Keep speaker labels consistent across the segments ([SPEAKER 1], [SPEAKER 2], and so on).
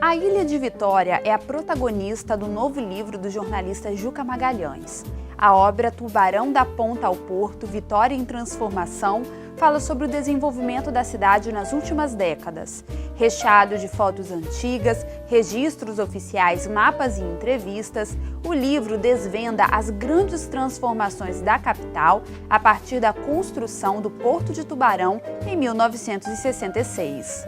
[SPEAKER 1] A Ilha de Vitória é a protagonista do novo livro do jornalista Juca Magalhães. A obra Tubarão da Ponta ao Porto, Vitória em Transformação, fala sobre o desenvolvimento da cidade nas últimas décadas. Recheado de fotos antigas, registros oficiais, mapas e entrevistas, o livro desvenda as grandes transformações da capital a partir da construção do Porto de Tubarão em 1966.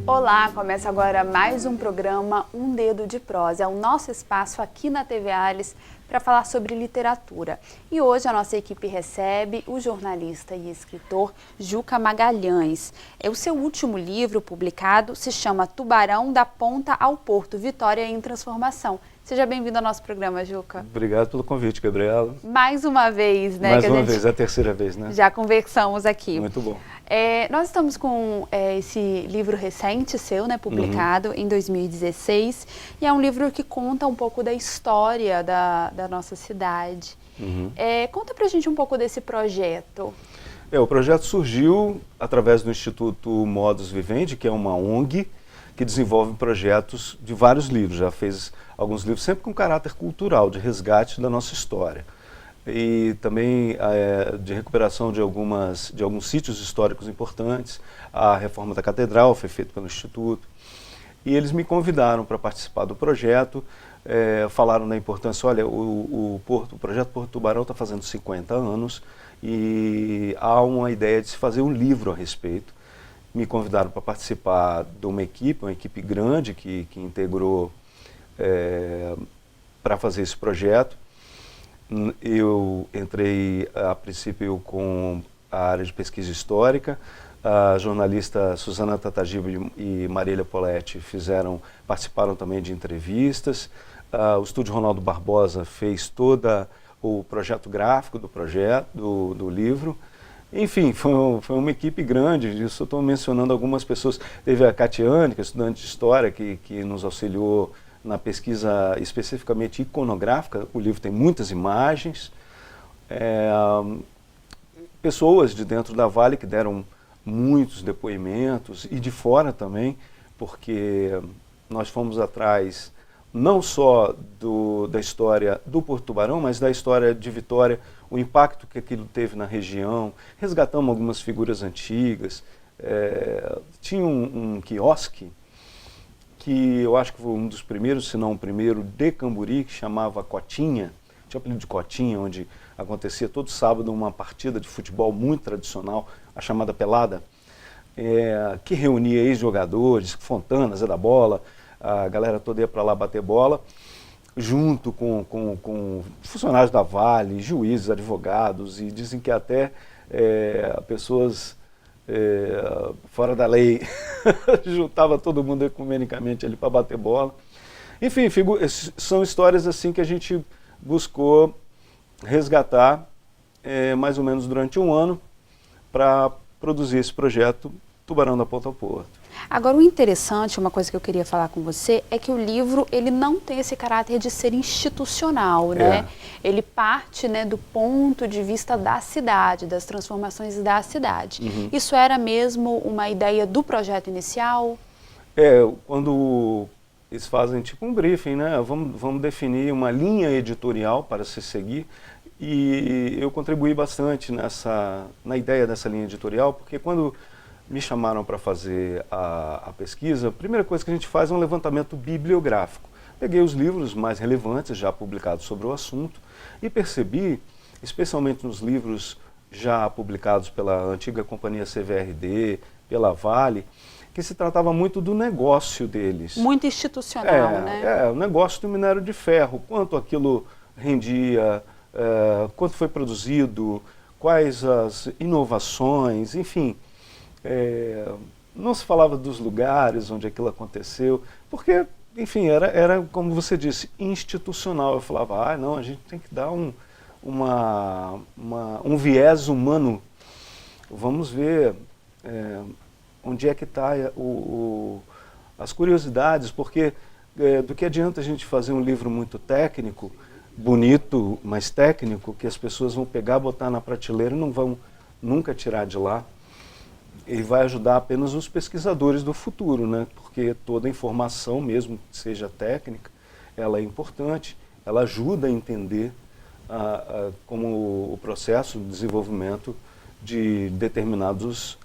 [SPEAKER 1] Olá, começa agora mais um programa Um Dedo de Prosa. É o nosso espaço aqui na TV Alice para falar sobre literatura. E hoje a nossa equipe recebe o jornalista e escritor Juca Magalhães. O seu último livro publicado se chama Tubarão da Ponta ao Porto, Vitória em Transformação. Seja bem-vindo ao nosso programa, Juca.
[SPEAKER 2] Obrigado pelo convite, Gabriela.
[SPEAKER 1] Mais uma vez, né?
[SPEAKER 2] Mais uma vez, é a terceira vez, né?
[SPEAKER 1] Já conversamos aqui.
[SPEAKER 2] Muito bom.
[SPEAKER 1] Nós estamos com esse livro recente seu, né, publicado em 2016, e é um livro que conta um pouco da história da nossa cidade. Conta pra gente um pouco desse projeto.
[SPEAKER 2] O projeto surgiu através do Instituto Modus Vivendi, que é uma ONG que desenvolve projetos de vários livros. Já fez alguns livros sempre com caráter cultural, de resgate da nossa história. E também de recuperação de alguns sítios históricos importantes. A reforma da catedral foi feita pelo Instituto. E eles me convidaram para participar do projeto, falaram da importância, olha, o projeto Porto Tubarão está fazendo 50 anos e há uma ideia de se fazer um livro a respeito. Me convidaram para participar de uma equipe grande que integrou para fazer esse projeto. Eu entrei, a princípio, com a área de pesquisa histórica. A jornalista Suzana Tatagiba e Marília Poletti participaram também de entrevistas. O Estúdio Ronaldo Barbosa fez todo o projeto gráfico do livro. Enfim, foi uma equipe grande, disso eu estou mencionando algumas pessoas. Teve a Catiane, que é estudante de História, que nos auxiliou na pesquisa especificamente iconográfica. O livro tem muitas imagens. Pessoas de dentro da Vale que deram muitos depoimentos, e de fora também, porque nós fomos atrás não só da história do Porto Tubarão, mas da história de Vitória, o impacto que aquilo teve na região. Resgatamos algumas figuras antigas. Tinha um quiosque que eu acho que foi um dos primeiros, se não o primeiro, de Camburi, que chamava Cotinha. Tinha o apelido de Cotinha, onde acontecia todo sábado uma partida de futebol muito tradicional, a chamada Pelada, que reunia ex-jogadores, Fontana, Zé da Bola, a galera toda ia para lá bater bola, junto com funcionários da Vale, juízes, advogados, e dizem que até pessoas fora da lei juntava todo mundo ecumenicamente ali para bater bola. Enfim, são histórias assim que a gente buscou resgatar mais ou menos durante um ano para produzir esse projeto Tubarão da Ponta ao Porto.
[SPEAKER 1] Agora, o interessante, uma coisa que eu queria falar com você, é que o livro ele não tem esse caráter de ser institucional, né? Ele parte, né, do ponto de vista da cidade, das transformações da cidade. Isso era mesmo uma ideia do projeto inicial?
[SPEAKER 2] Quando eles fazem tipo um briefing, né? Vamos definir uma linha editorial para se seguir, e eu contribuí bastante na ideia dessa linha editorial, porque quando me chamaram para fazer a pesquisa, a primeira coisa que a gente faz é um levantamento bibliográfico. Peguei os livros mais relevantes já publicados sobre o assunto e percebi, especialmente nos livros já publicados pela antiga companhia CVRD, pela Vale, que se tratava muito do negócio deles.
[SPEAKER 1] Muito institucional, né?
[SPEAKER 2] O negócio do minério de ferro, quanto aquilo rendia, quanto foi produzido, quais as inovações, enfim. Não se falava dos lugares onde aquilo aconteceu, porque, enfim, era como você disse, institucional. Eu falava, não, a gente tem que dar um viés humano. Vamos ver onde é que está as curiosidades, porque do que adianta a gente fazer um livro muito técnico, bonito, mas técnico, que as pessoas vão pegar, botar na prateleira e não vão nunca tirar de lá. ele vai ajudar apenas os pesquisadores do futuro, né? Porque toda informação, mesmo que seja técnica, ela é importante, ela ajuda a entender como o processo de desenvolvimento de determinados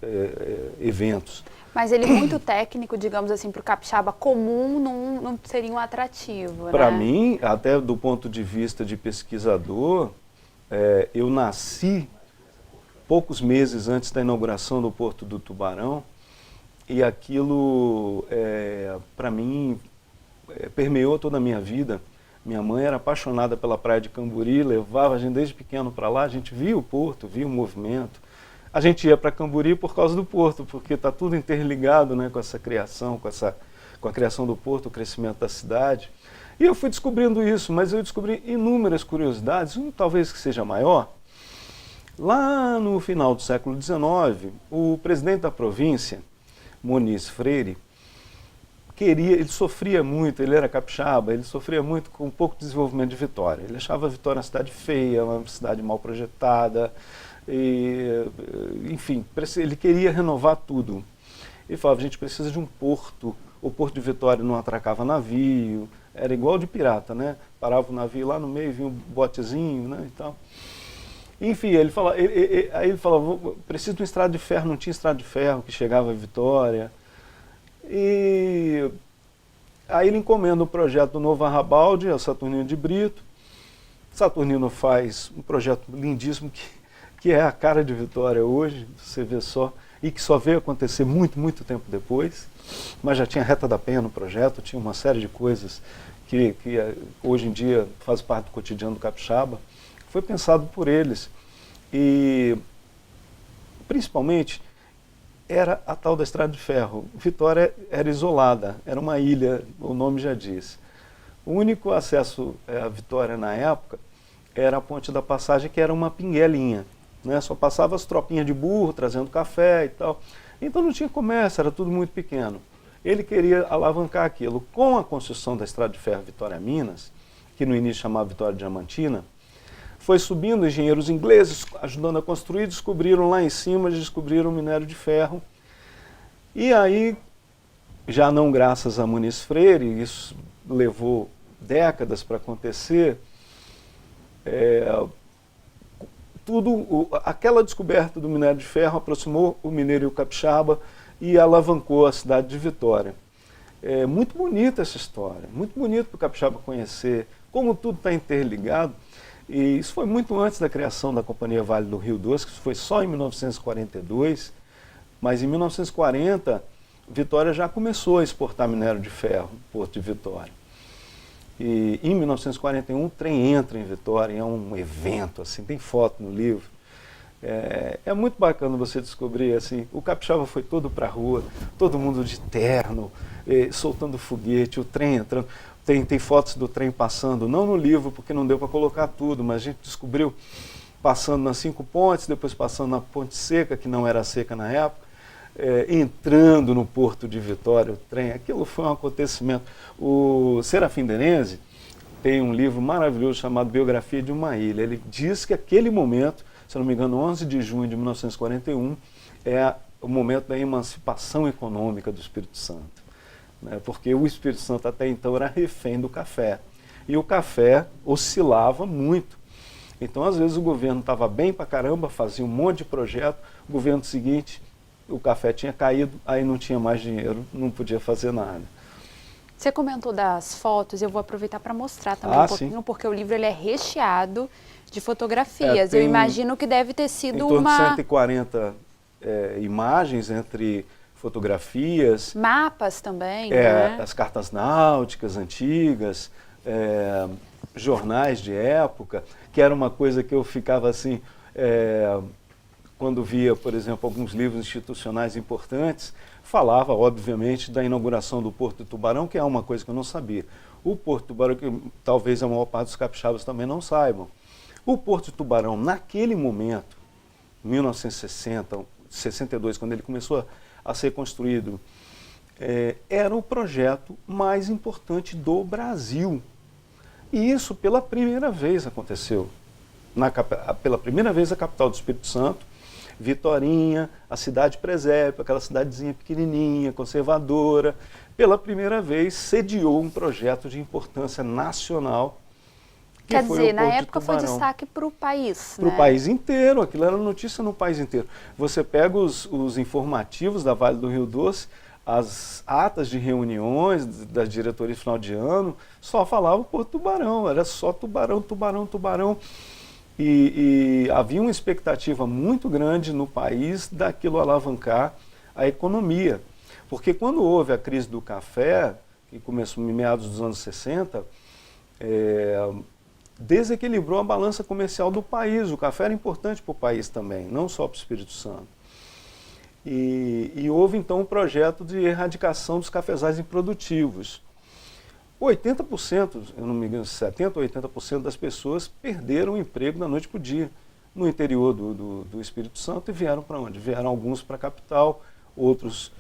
[SPEAKER 2] eventos.
[SPEAKER 1] Mas ele muito técnico, digamos assim, para o capixaba comum não seria um atrativo,
[SPEAKER 2] Para
[SPEAKER 1] né?
[SPEAKER 2] mim, até do ponto de vista de pesquisador, eu nasci poucos meses antes da inauguração do Porto do Tubarão, e aquilo, para mim, permeou toda a minha vida. Minha mãe era apaixonada pela praia de Camburi, levava a gente desde pequeno para lá, a gente via o porto, via o movimento. A gente ia para Camburi por causa do porto, porque está tudo interligado, né, com essa criação, com a criação do porto, o crescimento da cidade. E eu fui descobrindo isso, mas eu descobri inúmeras curiosidades, talvez que seja maior. Lá no final do século XIX, o presidente da província, Muniz Freire, ele sofria muito, ele era capixaba, ele sofria muito com um pouco de desenvolvimento de Vitória. Ele achava Vitória uma cidade feia, uma cidade mal projetada, enfim, ele queria renovar tudo. Ele falava, a gente precisa de um porto, o Porto de Vitória não atracava navio, era igual de pirata, né? Parava o navio lá no meio, vinha um botezinho, né, e tal. Enfim, aí ele falava, preciso de uma estrada de ferro, não tinha estrada de ferro que chegava a Vitória. E aí ele encomenda o projeto do Novo Arrabalde ao Saturnino de Brito. Saturnino faz um projeto lindíssimo que é a cara de Vitória hoje, você vê só, e que só veio acontecer muito, muito tempo depois, mas já tinha Reta da Penha no projeto, tinha uma série de coisas que hoje em dia faz parte do cotidiano do capixaba. Foi pensado por eles e, principalmente, era a tal da Estrada de Ferro. Vitória era isolada, era uma ilha, o nome já diz. O único acesso à Vitória na época era a Ponte da Passagem, que era uma pinguelinha, né? Só passava as tropinhas de burro, trazendo café e tal. Então não tinha comércio, era tudo muito pequeno. Ele queria alavancar aquilo. Com a construção da Estrada de Ferro Vitória-Minas, que no início chamava Vitória Diamantina, foi subindo engenheiros ingleses, ajudando a construir, descobriram lá em cima, descobriram o minério de ferro. E aí, já não graças a Muniz Freire, isso levou décadas para acontecer, aquela descoberta do minério de ferro aproximou o mineiro e o capixaba e alavancou a cidade de Vitória. É muito bonita essa história, muito bonito para o capixaba conhecer como tudo está interligado. E isso foi muito antes da criação da Companhia Vale do Rio Doce, que foi só em 1942, mas em 1940, Vitória já começou a exportar minério de ferro, Porto de Vitória. E em 1941 o trem entra em Vitória, é um evento, assim, tem foto no livro. É muito bacana você descobrir, assim, o capixaba foi todo para a rua, todo mundo de terno, soltando foguete, o trem entrando. Tem fotos do trem passando, não no livro, porque não deu para colocar tudo, mas a gente descobriu passando nas 5 pontes, depois passando na Ponte Seca, que não era seca na época, entrando no Porto de Vitória, o trem. Aquilo foi um acontecimento. O Serafim Denense tem um livro maravilhoso chamado Biografia de uma Ilha. Ele diz que aquele momento, se não me engano, 11 de junho de 1941, é o momento da emancipação econômica do Espírito Santo. Porque o Espírito Santo até então era refém do café. E o café oscilava muito. Então, às vezes, o governo estava bem pra caramba, fazia um monte de projeto, o governo seguinte, o café tinha caído, aí não tinha mais dinheiro, não podia fazer nada.
[SPEAKER 1] Você comentou das fotos, eu vou aproveitar para mostrar também um pouquinho,
[SPEAKER 2] sim.
[SPEAKER 1] Porque o livro ele é recheado de fotografias. Eu imagino que deve ter sido
[SPEAKER 2] em torno de 140 imagens entre fotografias,
[SPEAKER 1] mapas também, né?
[SPEAKER 2] as cartas náuticas antigas, jornais de época, que era uma coisa que eu ficava assim, quando via, por exemplo, alguns livros institucionais importantes, falava, obviamente, da inauguração do Porto de Tubarão, que é uma coisa que eu não sabia. O Porto de Tubarão, que talvez a maior parte dos capixabas também não saibam. O Porto de Tubarão, naquele momento, 1960, 62, quando ele começou a ser construído, era o projeto mais importante do Brasil. E isso pela primeira vez aconteceu. Pela primeira vez a capital do Espírito Santo Vitorinha, a cidade presépio, aquela cidadezinha pequenininha, conservadora, pela primeira vez sediou um projeto de importância nacional.
[SPEAKER 1] Quer dizer, na época foi destaque para o país,
[SPEAKER 2] para o país inteiro, aquilo era notícia no país inteiro. Você pega os informativos da Vale do Rio Doce, as atas de reuniões das diretorias final de ano, só falava Porto Tubarão, era só tubarão, tubarão, tubarão. E havia uma expectativa muito grande no país daquilo alavancar a economia. Porque quando houve a crise do café, que começou em meados dos anos 60, desequilibrou a balança comercial do país. O café era importante para o país também, não só para o Espírito Santo. E houve então um projeto de erradicação dos cafezais improdutivos. 80%, eu não me engano, 70% ou 80% das pessoas perderam o emprego da noite para o dia no interior do Espírito Santo e vieram para onde? Vieram alguns para a capital, outros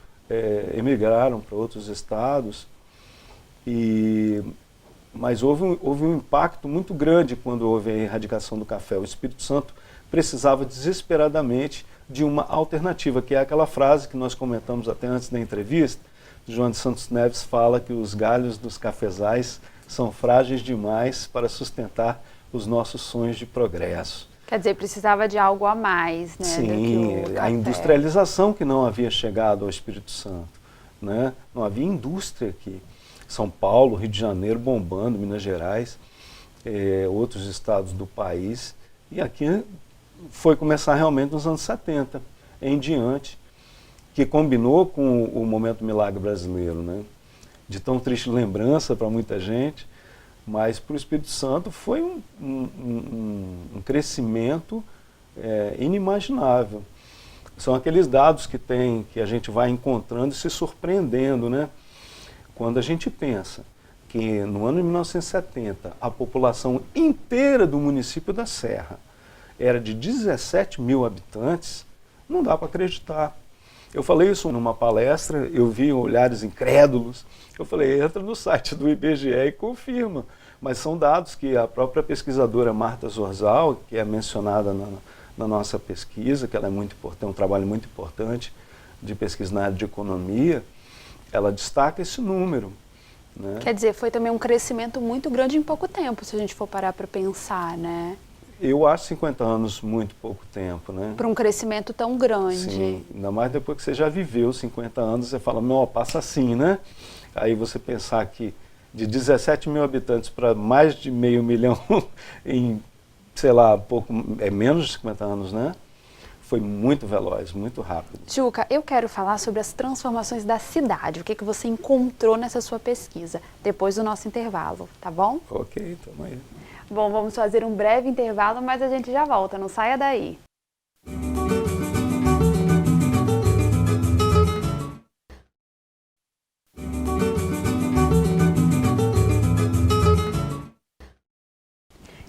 [SPEAKER 2] emigraram para outros estados. Mas houve um impacto muito grande quando houve a erradicação do café. O Espírito Santo precisava desesperadamente de uma alternativa, que é aquela frase que nós comentamos até antes da entrevista. João de Santos Neves fala que os galhos dos cafezais são frágeis demais para sustentar os nossos sonhos de progresso.
[SPEAKER 1] Quer dizer, precisava de algo a mais, né?
[SPEAKER 2] Sim, a industrialização que não havia chegado ao Espírito Santo, né? Não havia indústria aqui. São Paulo, Rio de Janeiro bombando, Minas Gerais, outros estados do país. E aqui foi começar realmente nos anos 70 em diante, que combinou com o momento milagre brasileiro, né? De tão triste lembrança para muita gente, mas para o Espírito Santo foi um crescimento inimaginável. São aqueles dados que a gente vai encontrando e se surpreendendo, né? Quando a gente pensa que no ano de 1970 a população inteira do município da Serra era de 17 mil habitantes, não dá para acreditar. Eu falei isso numa palestra, eu vi olhares incrédulos, eu falei, entra no site do IBGE e confirma. Mas são dados que a própria pesquisadora Marta Zorzal, que é mencionada na nossa pesquisa, que ela é muito importante, um trabalho muito importante de pesquisa na área de economia, ela destaca esse número. Né?
[SPEAKER 1] Quer dizer, foi também um crescimento muito grande em pouco tempo, se a gente for parar para pensar, né?
[SPEAKER 2] Eu acho 50 anos muito pouco tempo, né?
[SPEAKER 1] Para um crescimento tão grande.
[SPEAKER 2] Sim, ainda mais depois que você já viveu 50 anos, você fala, não, passa assim, né? Aí você pensar que de 17 mil habitantes para mais de meio milhão em, sei lá, menos de 50 anos, né? Foi muito veloz, muito rápido.
[SPEAKER 1] Juca, eu quero falar sobre as transformações da cidade, o que você encontrou nessa sua pesquisa, depois do nosso intervalo, tá bom?
[SPEAKER 2] Ok, tamo aí.
[SPEAKER 1] Bom, vamos fazer um breve intervalo, mas a gente já volta, não saia daí.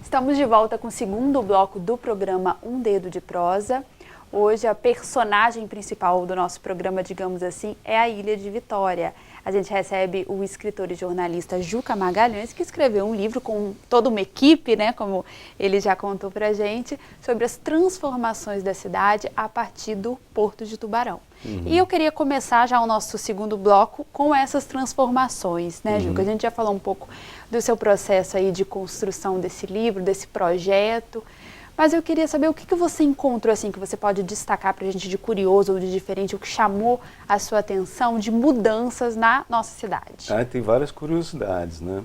[SPEAKER 1] Estamos de volta com o segundo bloco do programa Um Dedo de Prosa. Hoje a personagem principal do nosso programa, digamos assim, é a Ilha de Vitória. A gente recebe o escritor e jornalista Juca Magalhães, que escreveu um livro com toda uma equipe, né, como ele já contou pra gente, sobre as transformações da cidade a partir do Porto de Tubarão. E eu queria começar já o nosso segundo bloco com essas transformações, né, Juca? A gente já falou um pouco do seu processo aí de construção desse livro, desse projeto, mas eu queria saber o que você encontrou, assim, que você pode destacar para a gente de curioso ou de diferente, o que chamou a sua atenção de mudanças na nossa cidade.
[SPEAKER 2] Tem várias curiosidades, né?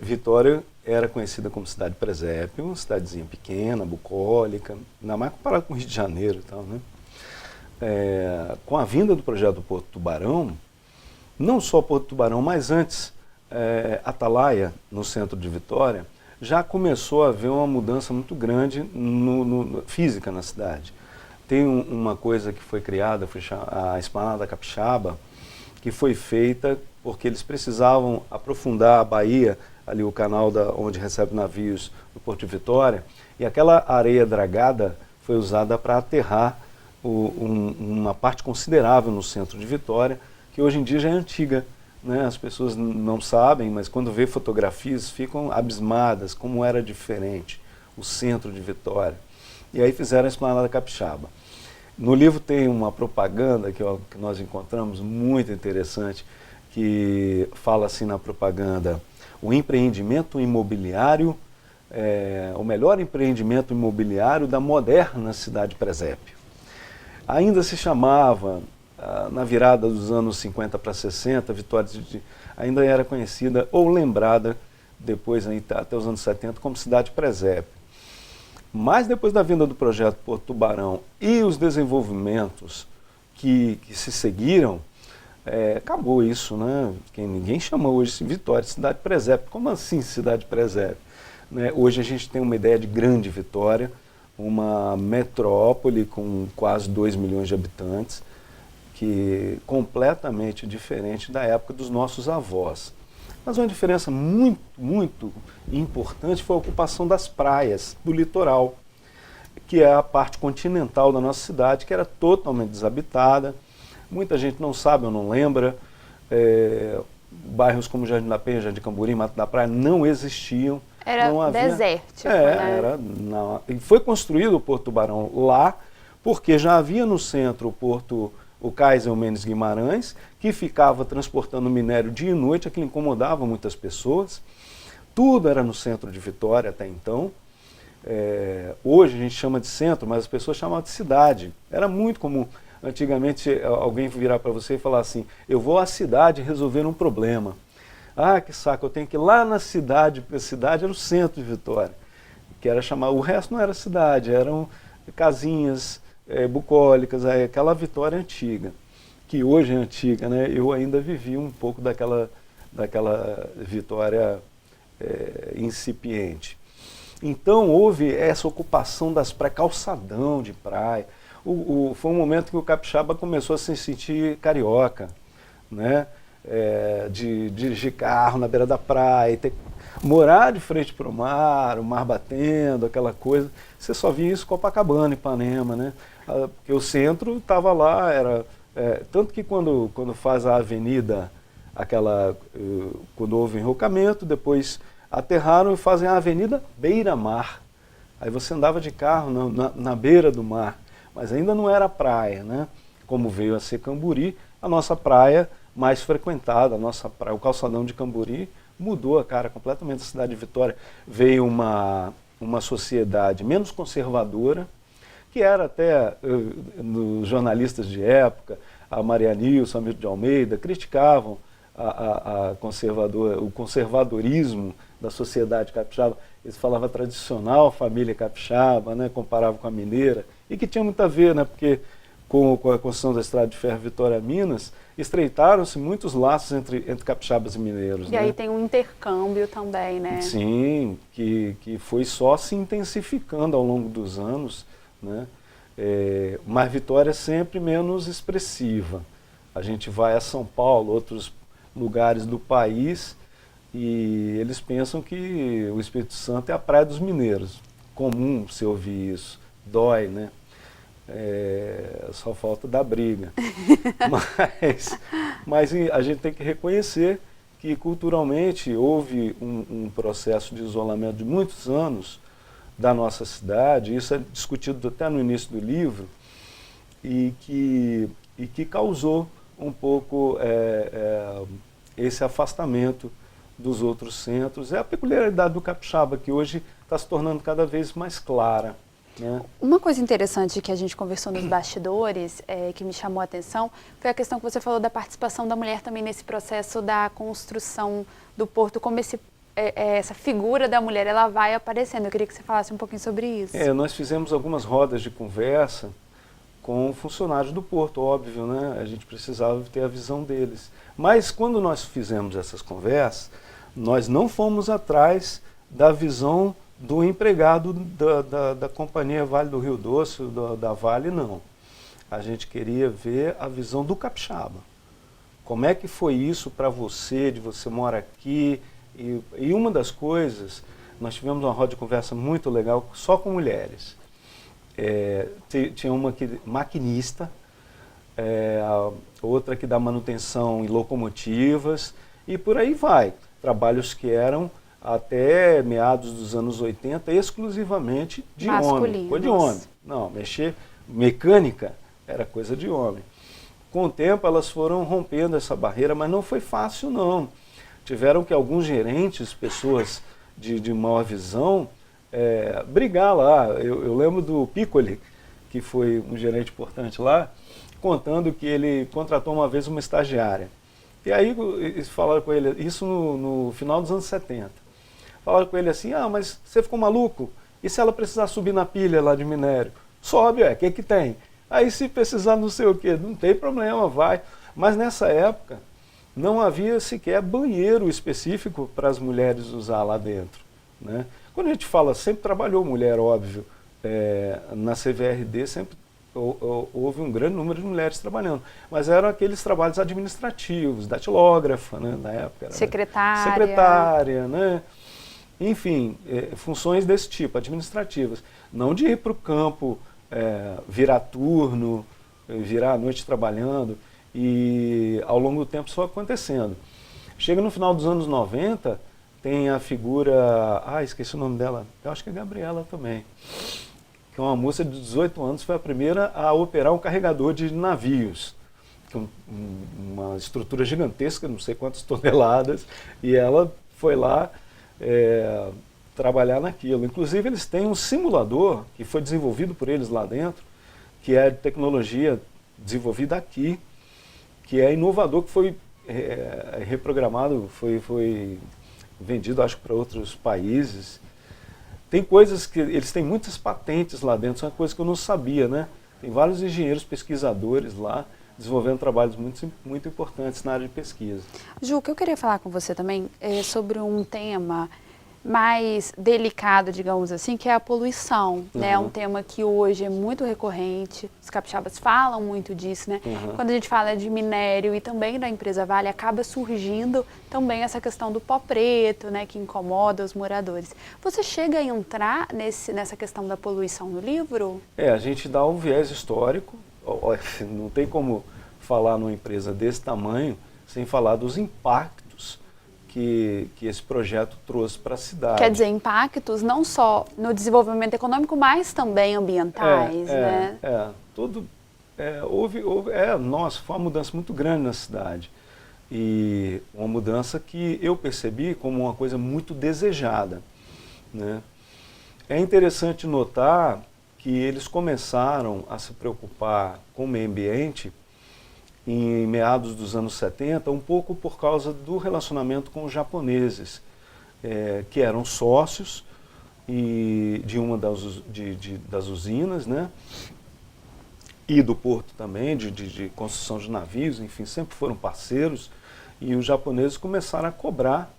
[SPEAKER 2] Vitória era conhecida como cidade presépio, uma cidadezinha pequena, bucólica, ainda mais comparado com o Rio de Janeiro e tal, né? Com a vinda do projeto do Porto Tubarão, não só Porto Tubarão, mas antes, Atalaia, no centro de Vitória, já começou a haver uma mudança muito grande física na cidade. Tem uma coisa que foi criada, foi a Esplanada Capixaba, que foi feita porque eles precisavam aprofundar a baía, ali o canal onde recebe navios do Porto de Vitória, e aquela areia dragada foi usada para aterrar uma parte considerável no centro de Vitória, que hoje em dia já é antiga. Né? As pessoas não sabem, mas quando vê fotografias ficam abismadas, como era diferente o centro de Vitória. e aí fizeram a Esplanada Capixaba. No livro tem uma propaganda que nós encontramos muito interessante, que fala assim na propaganda: o empreendimento imobiliário, o melhor empreendimento imobiliário da moderna cidade presépio. Ainda se chamava, na virada dos anos 50 para 60, Vitória ainda era conhecida ou lembrada depois, até os anos 70, como cidade presépio. Mas depois da vinda do projeto Porto Tubarão e os desenvolvimentos que se seguiram, acabou isso, né? Ninguém chama hoje de Vitória de cidade presépio. Como assim cidade presépio? Né? Hoje a gente tem uma ideia de grande Vitória, uma metrópole com quase 2 milhões de habitantes, que completamente diferente da época dos nossos avós. Mas uma diferença muito, muito importante foi a ocupação das praias do litoral, que é a parte continental da nossa cidade, que era totalmente desabitada. Muita gente não sabe ou não lembra. Bairros como Jardim da Penha, Jardim Camburi, Mato da Praia não existiam.
[SPEAKER 1] Era
[SPEAKER 2] não havia...
[SPEAKER 1] desértico, né?
[SPEAKER 2] E foi construído o Porto Tubarão lá, porque já havia no centro o porto, o Cais Eumenes Guimarães, que ficava transportando minério dia e noite, aquilo incomodava muitas pessoas. Tudo era no centro de Vitória até então. Hoje a gente chama de centro, mas as pessoas chamavam de cidade. Era muito comum. Antigamente alguém virar para você e falar assim: eu vou à cidade resolver um problema. Ah, que saco, eu tenho que ir lá na cidade, porque a cidade era o centro de Vitória. Que era chamar, o resto não era cidade, eram casinhas bucólicas, aquela Vitória antiga, que hoje é antiga, né? Eu ainda vivi um pouco daquela Vitória incipiente. Então houve essa ocupação das praias, calçadão de praia. Foi um momento que o capixaba começou a se sentir carioca, né? De dirigir carro na beira da praia, morar de frente para o mar batendo, aquela coisa. Você só via isso em Copacabana, Ipanema, né? Porque o centro estava lá, tanto que quando faz a avenida, quando houve enrocamento, depois aterraram e fazem a avenida Beira-Mar. Aí você andava de carro na beira do mar, mas ainda não era praia, né? Como veio a ser Camburi, a nossa praia mais frequentada, o calçadão de Camburi mudou a cara completamente da cidade de Vitória. Veio uma sociedade menos conservadora, que era até, nos jornalistas de época, a Maria Nilson, a Milton de Almeida, criticavam o conservadorismo da sociedade capixaba. Eles falavam tradicional família capixaba, né, comparavam com a mineira, e que tinha muito a ver, né, porque com a construção da estrada de ferro Vitória-Minas, estreitaram-se muitos laços entre capixabas e mineiros.
[SPEAKER 1] E aí tem um intercâmbio também, né?
[SPEAKER 2] Sim, que foi só se intensificando ao longo dos anos, né? Mas Vitória é sempre menos expressiva. A gente vai a São Paulo, outros lugares do país, e eles pensam que o Espírito Santo é a praia dos mineiros. Comum se ouvir isso, dói, né? Só falta da briga. mas a gente tem que reconhecer que culturalmente houve um processo de isolamento de muitos anos da nossa cidade, isso é discutido até no início do livro, e que causou um pouco esse afastamento dos outros centros. É a peculiaridade do capixaba, que hoje está se tornando cada vez mais clara.
[SPEAKER 1] Uma coisa interessante que a gente conversou nos bastidores, que me chamou a atenção, foi a questão que você falou da participação da mulher também nesse processo da construção do porto, como essa figura da mulher ela vai aparecendo. Eu queria que você falasse um pouquinho sobre isso.
[SPEAKER 2] Nós fizemos algumas rodas de conversa com funcionários do porto, óbvio, né? A gente precisava ter a visão deles. Mas quando nós fizemos essas conversas, nós não fomos atrás da visão do empregado da companhia Vale do Rio Doce, da Vale, não. A gente queria ver a visão do capixaba. Como é que foi isso para você, de você mora aqui? E uma das coisas, nós tivemos uma roda de conversa muito legal só com mulheres. Tinha uma maquinista, outra que dá manutenção em locomotivas, e por aí vai. Trabalhos que eram até meados dos anos 80, exclusivamente de homem. Foi de homem. Não, mecânica era coisa de homem. Com o tempo elas foram rompendo essa barreira, mas não foi fácil não. Tiveram que alguns gerentes, pessoas de maior visão, brigar lá. Eu lembro do Piccoli, que foi um gerente importante lá, contando que ele contratou uma vez uma estagiária. E aí eles falaram com ele, isso no final dos anos 70. Falaram com ele assim, mas você ficou maluco? E se ela precisar subir na pilha lá de minério? Sobe, o que tem? Aí se precisar não sei o quê, não tem problema, vai. Mas nessa época não havia sequer banheiro específico para as mulheres usar lá dentro, né? Quando a gente fala, sempre trabalhou mulher, óbvio, na CVRD sempre houve um grande número de mulheres trabalhando, mas eram aqueles trabalhos administrativos, datilógrafa, né, na época. Era secretária, né? Enfim, funções desse tipo, administrativas. Não de ir para o campo, virar turno, virar a noite trabalhando, e ao longo do tempo isso foi acontecendo. Chega no final dos anos 90, tem a figura, esqueci o nome dela, eu acho que é Gabriela também, que é uma moça de 18 anos, foi a primeira a operar um carregador de navios, com uma estrutura gigantesca, não sei quantas toneladas, e ela foi lá trabalhar naquilo. Inclusive eles têm um simulador que foi desenvolvido por eles lá dentro, que é de tecnologia desenvolvida aqui, que é inovador, que foi reprogramado, foi vendido acho que para outros países. Tem coisas que eles têm muitas patentes lá dentro, são uma coisa que eu não sabia, né? Tem vários engenheiros pesquisadores lá desenvolvendo trabalhos muito importantes na área de pesquisa.
[SPEAKER 1] Ju, o que eu queria falar com você também é sobre um tema mais delicado, digamos assim, que é a poluição, né? É um tema que hoje é muito recorrente, os capixabas falam muito disso, né? Quando a gente fala de minério e também da empresa Vale, acaba surgindo também essa questão do pó preto, né? Que incomoda os moradores. Você chega a entrar nessa questão da poluição no livro?
[SPEAKER 2] A gente dá um viés histórico, não tem como falar numa empresa desse tamanho sem falar dos impactos que esse projeto trouxe para a cidade.
[SPEAKER 1] Quer dizer, impactos não só no desenvolvimento econômico, mas também ambientais, né? Foi uma mudança muito grande na cidade. E uma mudança que eu percebi como uma coisa muito desejada, né? É interessante notar que eles começaram a se preocupar com o meio ambiente em meados dos anos 70, um pouco por causa do relacionamento com os japoneses, que eram sócios de uma das usinas, né? E do porto também, de construção de navios, enfim, sempre foram parceiros, e os japoneses começaram a cobrar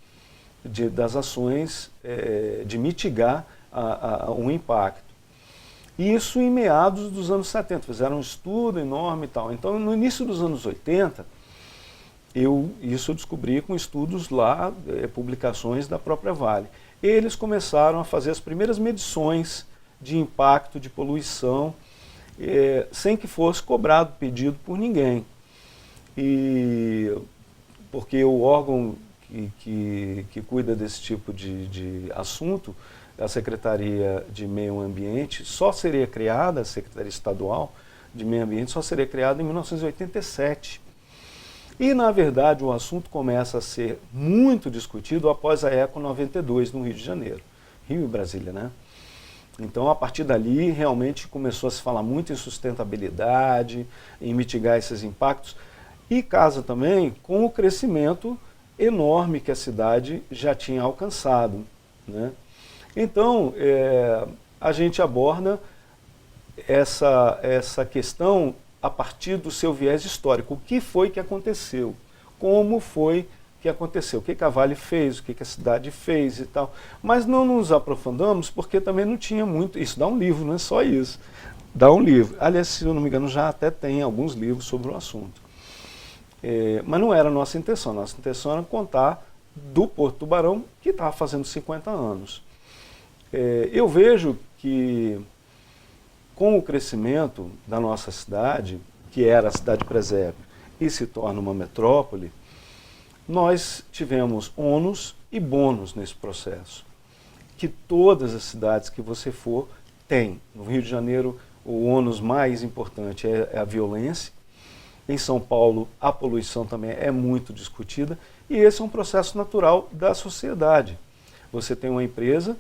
[SPEAKER 1] das ações de mitigar um impacto. Isso em meados dos anos 70, fizeram um estudo enorme e tal. Então, no início dos anos 80, isso eu descobri com estudos lá, publicações da própria Vale. Eles começaram a fazer as primeiras medições de impacto, de poluição, sem que fosse cobrado, pedido por ninguém. Porque o órgão que cuida desse tipo de assunto, a Secretaria de Meio Ambiente, só seria criada, a Secretaria Estadual de Meio Ambiente, só seria criada em 1987. E, na verdade, o assunto começa a ser muito discutido após a Eco 92, no Rio de Janeiro. Rio e Brasília, né? Então, a partir dali, realmente começou a se falar muito em sustentabilidade, em mitigar esses impactos, e casa também com o crescimento enorme que a cidade já tinha alcançado, né? Então, a gente aborda essa questão a partir do seu viés histórico. O que foi que aconteceu? Como foi que aconteceu? O que a Vale fez? O que a cidade fez e tal? Mas não nos aprofundamos porque também não tinha muito... Isso dá um livro, não é só isso. Dá um livro. Aliás, se eu não me engano, já até tem alguns livros sobre o assunto. Mas não era a nossa intenção. Nossa intenção era contar do Porto Tubarão, que estava fazendo 50 anos. Eu vejo que com o crescimento da nossa cidade, que era a cidade presépio, e se torna uma metrópole,
[SPEAKER 2] nós tivemos ônus e bônus nesse processo, que todas as cidades que você for têm. No Rio de Janeiro, o ônus mais importante é a violência. Em São Paulo, a poluição também é muito discutida, e esse é um processo natural da sociedade. Você tem uma empresa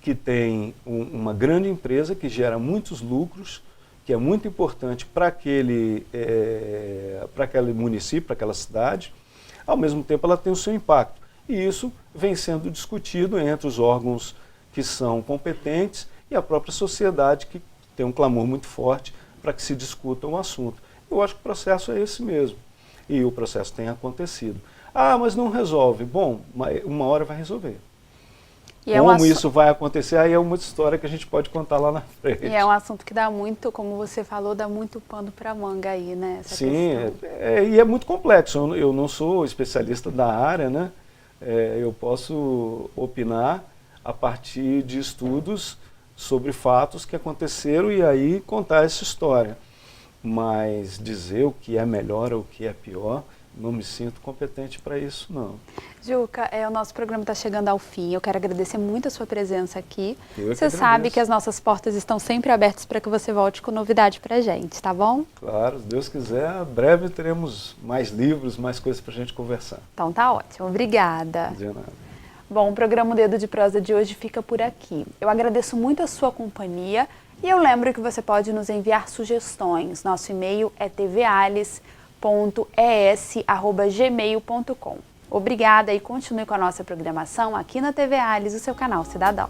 [SPEAKER 2] que tem uma grande empresa que gera muitos lucros, que é muito importante para aquele município, para aquela cidade. Ao mesmo tempo, ela tem o seu impacto. E isso vem sendo discutido entre os órgãos que são competentes e a própria sociedade, que tem um clamor muito forte para que se discuta o assunto. Eu acho que o processo é esse mesmo. E o processo tem acontecido. Ah, mas não resolve. Bom, uma hora vai resolver. Como isso vai acontecer, aí é uma história que a gente pode contar lá na frente.
[SPEAKER 1] E é um assunto que dá muito, como você falou, dá muito pano para manga aí, né? Essa
[SPEAKER 2] Sim,
[SPEAKER 1] questão.
[SPEAKER 2] E é muito complexo. Eu não sou especialista da área, né? Eu posso opinar a partir de estudos sobre fatos que aconteceram e aí contar essa história. Mas dizer o que é melhor ou o que é pior, não me sinto competente para isso, não.
[SPEAKER 1] Juca, o nosso programa está chegando ao fim. Eu quero agradecer muito a sua presença aqui.
[SPEAKER 2] Você
[SPEAKER 1] sabe que as nossas portas estão sempre abertas para que você volte com novidade para a gente, tá bom?
[SPEAKER 2] Claro, se Deus quiser, breve teremos mais livros, mais coisas para a gente conversar.
[SPEAKER 1] Então tá ótimo, obrigada.
[SPEAKER 2] De nada.
[SPEAKER 1] Bom, o programa Dedo de Prosa de hoje fica por aqui. Eu agradeço muito a sua companhia e eu lembro que você pode nos enviar sugestões. Nosso e-mail é tvales.es@gmail.com. Obrigada e continue com a nossa programação aqui na TV Alice, o seu canal Cidadão.